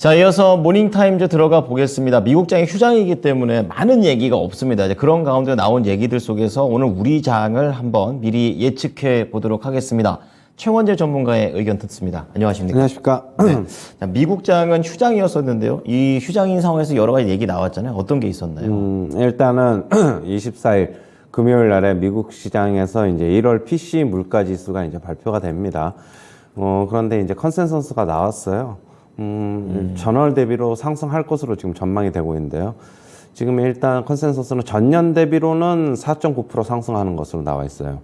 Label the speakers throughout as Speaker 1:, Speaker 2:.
Speaker 1: 자, 이어서 모닝타임즈 들어가 보겠습니다. 미국장이 휴장이기 때문에 많은 얘기가 없습니다. 이제 그런 가운데 나온 얘기들 속에서 오늘 우리 장을 한번 미리 예측해 보도록 하겠습니다. 최원재 전문가의 의견 듣습니다. 안녕하십니까?
Speaker 2: 안녕하십니까?
Speaker 1: 네. 자, 미국장은 휴장이었었는데요. 이 휴장인 상황에서 여러 가지 얘기 나왔잖아요. 어떤 게 있었나요?
Speaker 2: 일단은 24일 금요일 날에 미국 시장에서 이제 1월 PC 물가 지수가 이제 발표가 됩니다. 그런데 이제 컨센서스가 나왔어요. 전월 대비로 상승할 것으로 지금 전망이 되고 있는데요. 지금 일단 컨센서스는 전년 대비로는 4.9% 상승하는 것으로 나와 있어요.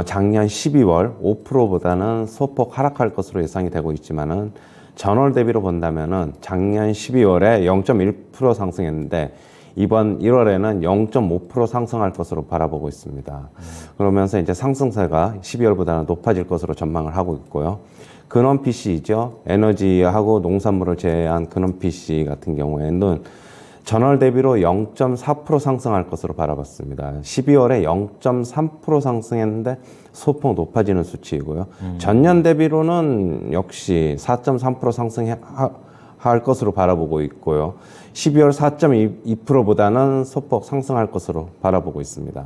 Speaker 2: 작년 12월 5%보다는 소폭 하락할 것으로 예상이 되고 있지만은 전월 대비로 본다면은 작년 12월에 0.1% 상승했는데 이번 1월에는 0.5% 상승할 것으로 바라보고 있습니다. 그러면서 이제 상승세가 12월보다는 높아질 것으로 전망을 하고 있고요. 근원 PC죠. 에너지하고 농산물을 제외한 근원 PC 같은 경우에는 전월 대비로 0.4% 상승할 것으로 바라봤습니다. 12월에 0.3% 상승했는데 소폭 높아지는 수치이고요. 전년 대비로는 역시 4.3% 상승할 것으로 바라보고 있고요. 12월 4.2%보다는 소폭 상승할 것으로 바라보고 있습니다.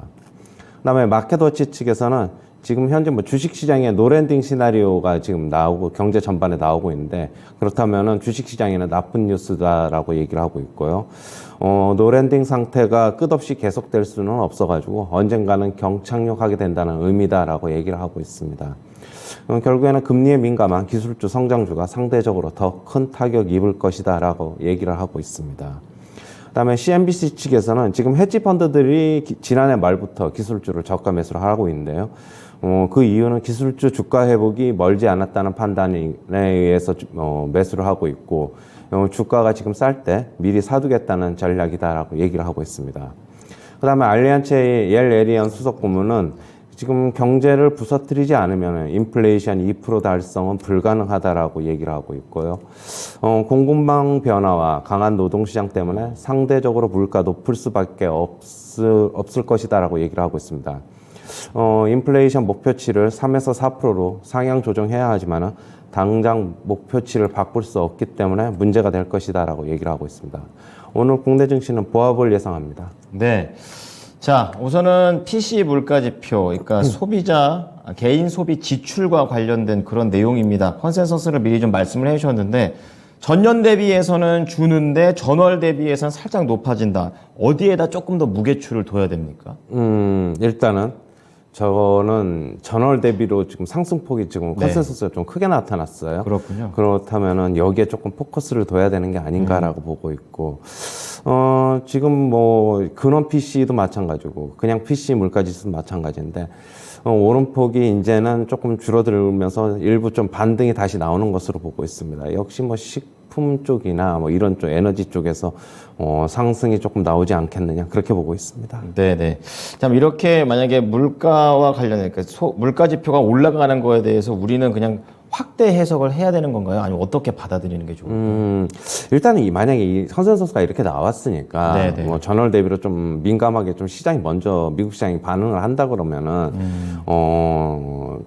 Speaker 2: 그다음에 마켓워치 측에서는 지금 현재 뭐 주식시장에 노랜딩 시나리오가 지금 나오고 경제 전반에 나오고 있는데 그렇다면은 주식시장에는 나쁜 뉴스다라고 얘기를 하고 있고요. 노랜딩 상태가 끝없이 계속될 수는 없어가지고 언젠가는 경착륙하게 된다는 의미다라고 얘기를 하고 있습니다. 결국에는 금리에 민감한 기술주 성장주가 상대적으로 더 큰 타격 입을 것이다라고 얘기를 하고 있습니다. 그다음에 CNBC 측에서는 지금 헤지 펀드들이 지난해 말부터 기술주를 저가 매수를 하고 있는데요. 그 이유는 기술주 주가 회복이 멀지 않았다는 판단에 의해서 매수를 하고 있고 주가가 지금 쌀 때 미리 사두겠다는 전략이다라고 얘기를 하고 있습니다. 그다음에 알리안츠의 옐 에리언 수석 고문은 지금 경제를 부서뜨리지 않으면 인플레이션 2% 달성은 불가능하다라고 얘기를 하고 있고요. 공급망 변화와 강한 노동시장 때문에 상대적으로 물가 높을 수밖에 없을 것이다라고 얘기를 하고 있습니다. 인플레이션 목표치를 3에서 4%로 상향 조정해야 하지만 당장 목표치를 바꿀 수 없기 때문에 문제가 될 것이다라고 얘기를 하고 있습니다. 오늘 국내 증시는 보합을 예상합니다.
Speaker 1: 네. 자, 우선은 PC 물가지표, 그러니까 소비자, 개인 소비 지출과 관련된 그런 내용입니다. 컨센서스를 미리 좀 말씀을 해주셨는데, 전년 대비해서는 주는데 전월 대비해서는 살짝 높아진다. 어디에다 조금 더 무게추를 둬야 됩니까?
Speaker 2: 일단은 저는 전월 대비로 지금 상승폭이 지금 컨센서스가 좀 크게 나타났어요.
Speaker 1: 그렇군요.
Speaker 2: 그렇다면은 여기에 조금 포커스를 둬야 되는 게 아닌가라고 보고 있고, 지금 뭐 근원 PC도 마찬가지고 그냥 PC 물가지수도 마찬가지인데 오름폭이 이제는 조금 줄어들면서 일부 좀 반등이 다시 나오는 것으로 보고 있습니다. 역시 뭐 식품 쪽이나 뭐 이런 쪽 에너지 쪽에서 상승이 조금 나오지 않겠느냐 그렇게 보고 있습니다.
Speaker 1: 네네. 자, 이렇게 만약에 물가와 관련해 물가 지표가 올라가는 거에 대해서 우리는 그냥 확대 해석을 해야 되는 건가요? 아니면 어떻게 받아들이는 게 좋을까요?
Speaker 2: 일단은 만약에 이 컨센서스가 이렇게 나왔으니까 뭐 전월 대비로 좀 민감하게 좀 시장이 먼저 미국 시장이 반응을 한다 그러면은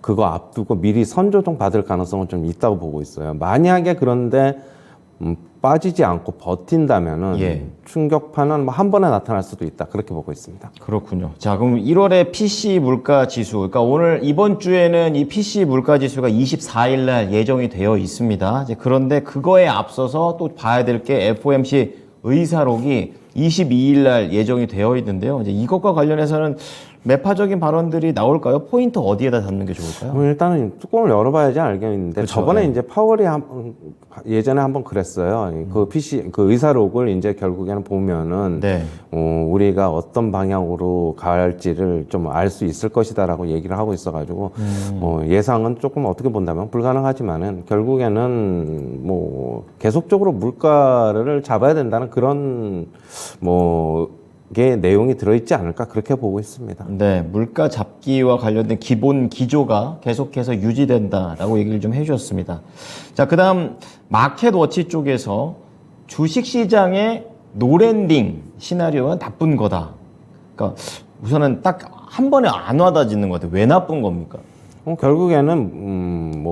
Speaker 2: 그거 앞두고 미리 선조정 받을 가능성은 좀 있다고 보고 있어요. 만약에 그런데 빠지지 않고 버틴다면은 충격파는 뭐 한 번에 나타날 수도 있다 그렇게 보고 있습니다.
Speaker 1: 그렇군요. 자, 그럼 1월에 PC 물가 지수, 그러니까 오늘 이번 주에는 이 PC 물가 지수가 24일 날 예정이 되어 있습니다. 이제 그런데 그거에 앞서서 또 봐야 될 게 FOMC 의사록이 22일 날 예정이 되어 있는데요. 이제 이것과 관련해서는 매파적인 발언들이 나올까요? 포인트 어디에다 잡는 게 좋을까요?
Speaker 2: 일단은 뚜껑을 열어봐야지 알겠는데 그렇죠. 저번에 이제 파월이 예전에 한번 그랬어요. 그 의사록을 이제 결국에는 보면은 우리가 어떤 방향으로 갈지를 좀 알 수 있을 것이다라고 얘기를 하고 있어가지고 예상은 조금 어떻게 본다면 불가능하지만은 결국에는 뭐 계속적으로 물가를 잡아야 된다는 그런 게 내용이 들어있지 않을까 그렇게 보고 있습니다.
Speaker 1: 네, 물가 잡기와 관련된 기본 기조가 계속해서 유지된다라고 얘기를 좀 해주셨습니다. 자, 그다음 마켓워치 쪽에서 주식시장의 노랜딩 시나리오가 나쁜 거다. 그러니까 우선은 딱 한 번에 안 와닿아지는 것 같아요. 왜 나쁜 겁니까?
Speaker 2: 결국에는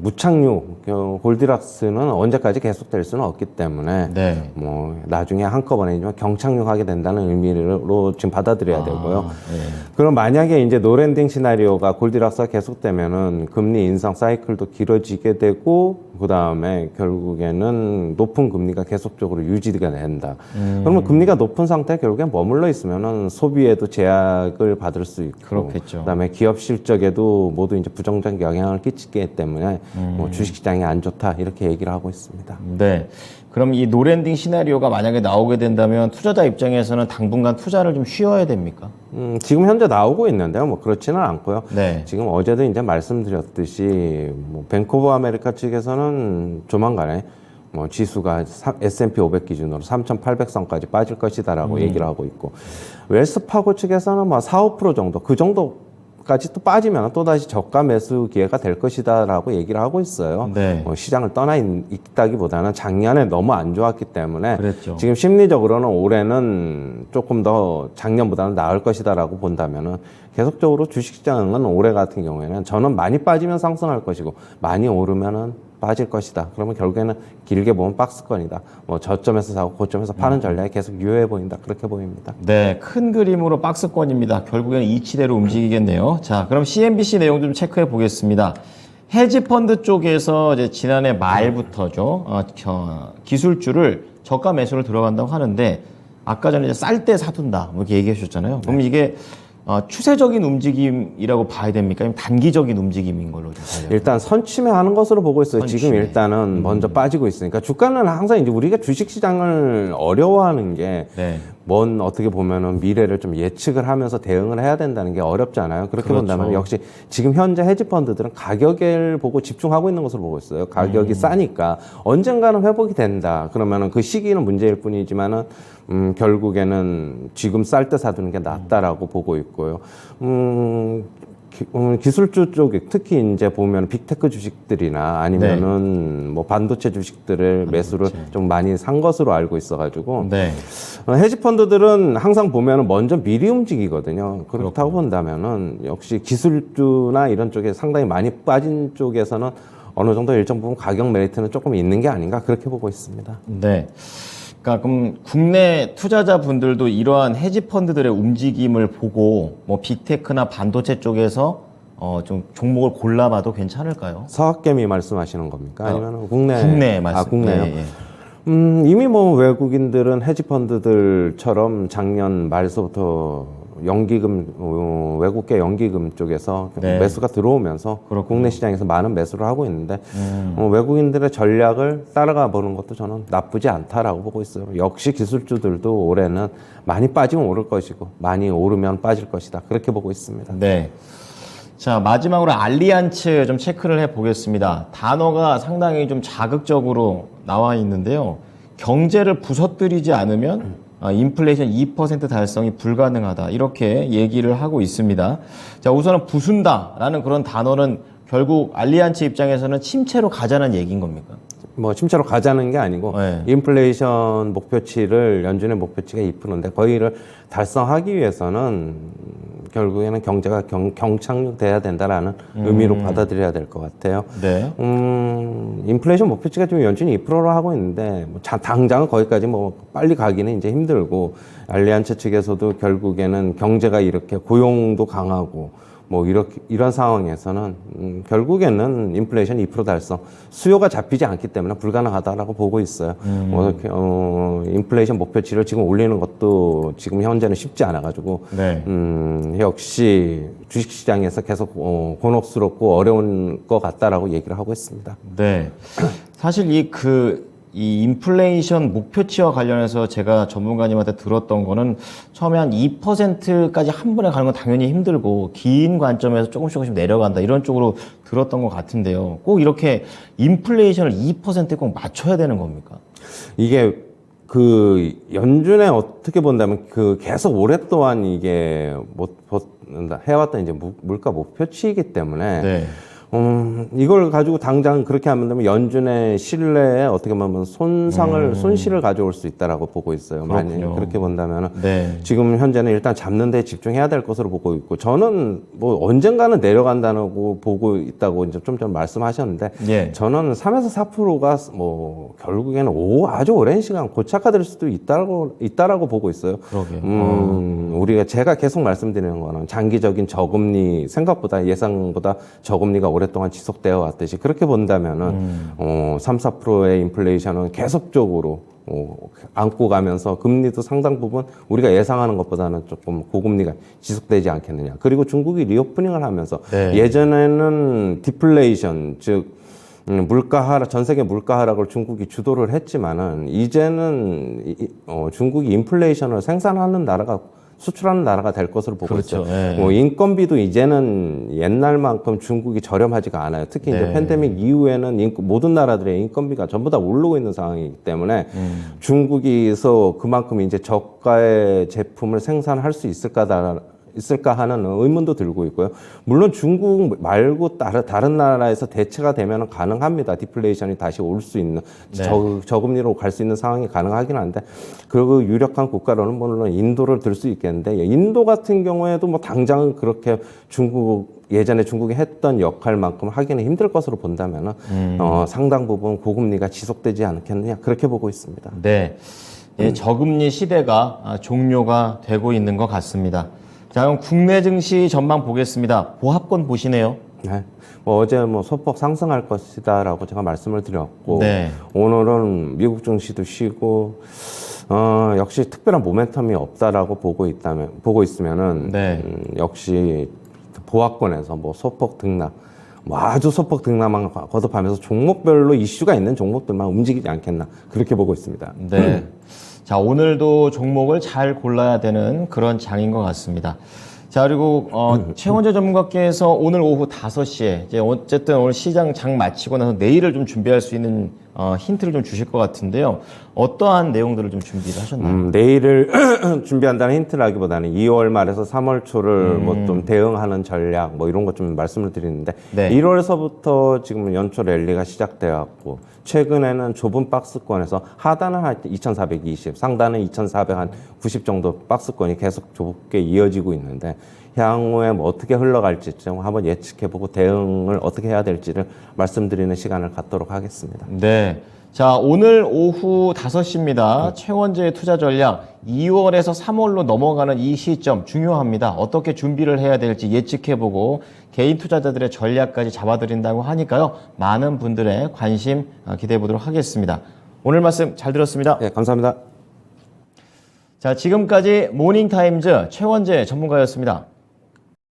Speaker 2: 무착륙 골디락스는 언제까지 계속될 수는 없기 때문에
Speaker 1: 네.
Speaker 2: 뭐 나중에 한꺼번에 경착륙하게 된다는 의미로 지금 받아들여야 되고요.
Speaker 1: 네.
Speaker 2: 그럼 만약에 이제 노랜딩 시나리오가 골디락스가 계속되면은 금리 인상 사이클도 길어지게 되고 그 다음에 결국에는 높은 금리가 계속적으로 유지가 된다. 그러면 금리가 높은 상태에 결국엔 머물러 있으면은 소비에도 제약을 받을 수 있고,
Speaker 1: 그렇겠죠.
Speaker 2: 그다음에 기업 실적에도 모두 이제 부정적 영향을 끼치기 때문에 뭐 주식시장이 안 좋다 이렇게 얘기를 하고 있습니다.
Speaker 1: 네. 그럼 이 노랜딩 시나리오가 만약에 나오게 된다면 투자자 입장에서는 당분간 투자를 좀 쉬어야 됩니까?
Speaker 2: 지금 현재 나오고 있는데요. 뭐 그렇지는 않고요.
Speaker 1: 네.
Speaker 2: 지금 어제도 이제 말씀드렸듯이 뭐 뱅크 오브 아메리카 측에서는 조만간에 뭐 지수가 S&P 500 기준으로 3,800선까지 빠질 것이다라고 얘기를 하고 있고, 웰스파고 측에서는 뭐 4, 5% 정도, 그 정도까지 또 빠지면 또 다시 저가 매수 기회가 될 것이다라고 얘기를 하고 있어요.
Speaker 1: 네.
Speaker 2: 뭐 시장을 떠나 있다기보다는 작년에 너무 안 좋았기 때문에
Speaker 1: 그랬죠.
Speaker 2: 지금 심리적으로는 올해는 조금 더 작년보다는 나을 것이다라고 본다면은 계속적으로 주식시장은 올해 같은 경우에는 저는 많이 빠지면 상승할 것이고 많이 오르면은 빠질 것이다. 그러면 결국에는 길게 보면 박스권이다. 뭐 저점에서 사고 고점에서 파는 전략이 계속 유효해 보인다. 그렇게 보입니다.
Speaker 1: 네, 큰 그림으로 박스권입니다. 결국에는 이치대로 움직이겠네요. 자, 그럼 CNBC 내용 좀 체크해 보겠습니다. 헤지펀드 쪽에서 이제 지난해 말부터죠. 기술주를 저가 매수를 들어간다고 하는데 아까 전에 쌀 때 사둔다. 뭐 이렇게 얘기해 주셨잖아요. 그럼 이게 추세적인 움직임이라고 봐야 됩니까? 아니면 단기적인 움직임인 걸로 좀 봐야 됩니까?
Speaker 2: 일단 선취매하는 것으로 보고 있어요.
Speaker 1: 선취매.
Speaker 2: 지금 일단은 먼저 빠지고 있으니까 주가는 항상 이제 우리가 주식시장을 어려워하는 게
Speaker 1: 네.
Speaker 2: 뭔 어떻게 보면은 미래를 좀 예측을 하면서 대응을 해야 된다는 게 어렵잖아요. 그렇게
Speaker 1: 그렇죠.
Speaker 2: 본다면 역시 지금 현재 헤지펀드들은 가격을 보고 집중하고 있는 것으로 보고 있어요. 가격이 싸니까 언젠가는 회복이 된다. 그러면은 그 시기는 문제일 뿐이지만은 결국에는 지금 쌀 때 사두는 게 낫다라고 보고 있고요. 기술주 쪽에 특히 이제 보면 빅테크 주식들이나 아니면은 뭐 반도체 주식들을 매수를 좀 많이 산 것으로 알고 있어가지고
Speaker 1: 네.
Speaker 2: 헤지펀드들은 항상 보면은 먼저 미리 움직이거든요. 그렇다고 본다면은 역시 기술주나 이런 쪽에 상당히 많이 빠진 쪽에서는 어느 정도 일정 부분 가격 메리트는 조금 있는 게 아닌가 그렇게 보고 있습니다.
Speaker 1: 네. 그러니까 그럼 국내 투자자분들도 이러한 헤지펀드들의 움직임을 보고 뭐 빅테크나 반도체 쪽에서 좀 종목을 골라봐도 괜찮을까요?
Speaker 2: 서학개미 말씀하시는 겁니까? 아니면 국내?
Speaker 1: 국내 말씀.
Speaker 2: 국내요.
Speaker 1: 예, 예.
Speaker 2: 이미 뭐 외국인들은 헤지펀드들처럼 작년 말서부터 연기금, 외국계 연기금 쪽에서
Speaker 1: 네.
Speaker 2: 매수가 들어오면서
Speaker 1: 그렇군요.
Speaker 2: 국내 시장에서 많은 매수를 하고 있는데 외국인들의 전략을 따라가 보는 것도 저는 나쁘지 않다라고 보고 있어요. 역시 기술주들도 올해는 많이 빠지면 오를 것이고 많이 오르면 빠질 것이다. 그렇게 보고 있습니다.
Speaker 1: 네. 자, 마지막으로 알리안츠 좀 체크를 해 보겠습니다. 단어가 상당히 좀 자극적으로 나와 있는데요. 경제를 부서뜨리지 않으면 인플레이션 2% 달성이 불가능하다. 이렇게 얘기를 하고 있습니다. 자, 우선은 부순다라는 그런 단어는 결국 알리안츠 입장에서는 침체로 가자는 얘기인 겁니까?
Speaker 2: 뭐 침체로 가자는 게 아니고
Speaker 1: 네.
Speaker 2: 인플레이션 목표치를 연준의 목표치가 2%인데 거기를 달성하기 위해서는 결국에는 경제가 경착륙돼야 된다라는 의미로 받아들여야 될 것 같아요.
Speaker 1: 네.
Speaker 2: 인플레이션 목표치가 지금 연준이 2%로 하고 있는데 뭐 당장은 거기까지 뭐 빨리 가기는 이제 힘들고 알리안츠 측에서도 결국에는 경제가 이렇게 고용도 강하고 뭐 이런 상황에서는 결국에는 인플레이션 2% 달성 수요가 잡히지 않기 때문에 불가능하다라고 보고 있어요. 인플레이션 목표치를 지금 올리는 것도 지금 현재는 쉽지 않아가지고
Speaker 1: 네.
Speaker 2: 역시 주식시장에서 계속 곤혹스럽고 어려운 것 같다라고 얘기를 하고 있습니다.
Speaker 1: 네. 사실 이 인플레이션 목표치와 관련해서 제가 전문가님한테 들었던 거는 처음에 한 2%까지 한 번에 가는 건 당연히 힘들고 긴 관점에서 조금씩 내려간다 이런 쪽으로 들었던 것 같은데요. 꼭 이렇게 인플레이션을 2%에 꼭 맞춰야 되는 겁니까?
Speaker 2: 이게 그 연준에 어떻게 본다면 그 계속 오랫동안 이게 해왔던 이제 물가 목표치이기 때문에
Speaker 1: 네.
Speaker 2: 이걸 가지고 당장 그렇게 하면 되면 연준의 신뢰에 어떻게 보면 손실을 가져올 수 있다라고 보고 있어요. 만약 그렇게 본다면은
Speaker 1: 네.
Speaker 2: 지금 현재는 일단 잡는 데 집중해야 될 것으로 보고 있고, 저는 뭐 언젠가는 내려간다고 보고 있다고 이제 좀 전에 말씀하셨는데,
Speaker 1: 예.
Speaker 2: 저는 3에서 4%가 뭐 결국에는 아주 오랜 시간 고착화될 수도 있다라고 보고 있어요.
Speaker 1: 그러게요.
Speaker 2: 우리가 제가 계속 말씀드리는 거는 장기적인 저금리, 생각보다 예상보다 저금리가 오랫동안 지속되어 왔듯이, 그렇게 본다면은 3, 4%의 인플레이션은 계속적으로 안고 가면서 금리도 상당 부분 우리가 예상하는 것보다는 조금 고금리가 지속되지 않겠느냐. 그리고 중국이 리오프닝을 하면서
Speaker 1: 네.
Speaker 2: 예전에는 디플레이션, 즉 전 세계 물가 하락을 중국이 주도를 했지만은, 이제는 중국이 인플레이션을 생산하는 나라가, 수출하는 나라가 될 것으로 보고
Speaker 1: 그렇죠.
Speaker 2: 있어요.
Speaker 1: 네.
Speaker 2: 인건비도 이제는 옛날만큼 중국이 저렴하지가 않아요. 특히 이제
Speaker 1: 네.
Speaker 2: 팬데믹 이후에는 모든 나라들의 인건비가 전부 다 오르고 있는 상황이기 때문에 중국에서 그만큼 이제 저가의 제품을 생산할 수 있을까 하는 의문도 들고 있고요. 물론 중국 말고 다른 나라에서 대체가 되면 가능합니다. 디플레이션이 다시 올 수 있는,
Speaker 1: 네.
Speaker 2: 저금리로 갈 수 있는 상황이 가능하긴 한데, 그 유력한 국가로는 물론 인도를 들 수 있겠는데, 인도 같은 경우에도 뭐 당장은 그렇게 예전에 중국이 했던 역할만큼 하기는 힘들 것으로 본다면은 상당 부분 고금리가 지속되지 않겠느냐, 그렇게 보고 있습니다.
Speaker 1: 네. 예, 저금리 시대가 종료가 되고 있는 것 같습니다. 자, 그럼 국내 증시 전망 보겠습니다. 보합권 보시네요.
Speaker 2: 네. 어제 소폭 상승할 것이다라고 제가 말씀을 드렸고,
Speaker 1: 네.
Speaker 2: 오늘은 미국 증시도 쉬고, 역시 특별한 모멘텀이 없다라고 보고 있으면은,
Speaker 1: 네.
Speaker 2: 역시 보합권에서 소폭 등락, 아주 소폭 등락만 거듭하면서 종목별로 이슈가 있는 종목들만 움직이지 않겠나, 그렇게 보고 있습니다.
Speaker 1: 네. 자, 오늘도 종목을 잘 골라야 되는 그런 장인 것 같습니다. 자, 그리고 최원재 전문가께서 오늘 오후 5시에 이제 어쨌든 오늘 시장 장 마치고 나서 내일을 좀 준비할 수 있는 힌트를 좀 주실 것 같은데요. 어떠한 내용들을 좀 준비를 하셨나요?
Speaker 2: 내일을 준비한다는 힌트라기보다는 2월 말에서 3월 초를 좀 대응하는 전략 이런 것 좀 말씀을 드리는데,
Speaker 1: 네.
Speaker 2: 1월서부터 지금 연초 랠리가 시작되어 왔고, 최근에는 좁은 박스권에서 하단은 한 2420, 상단은 2490 정도 박스권이 계속 좁게 이어지고 있는데, 향후에 어떻게 흘러갈지 좀 한번 예측해보고 대응을 어떻게 해야 될지를 말씀드리는 시간을 갖도록 하겠습니다.
Speaker 1: 네. 자, 오늘 오후 5시입니다. 최원재의 투자 전략 2월에서 3월로 넘어가는 이 시점 중요합니다. 어떻게 준비를 해야 될지 예측해보고 개인 투자자들의 전략까지 잡아드린다고 하니까요. 많은 분들의 관심 기대해보도록 하겠습니다. 오늘 말씀 잘 들었습니다.
Speaker 2: 네, 감사합니다.
Speaker 1: 자, 지금까지 모닝타임즈 최원재 전문가였습니다.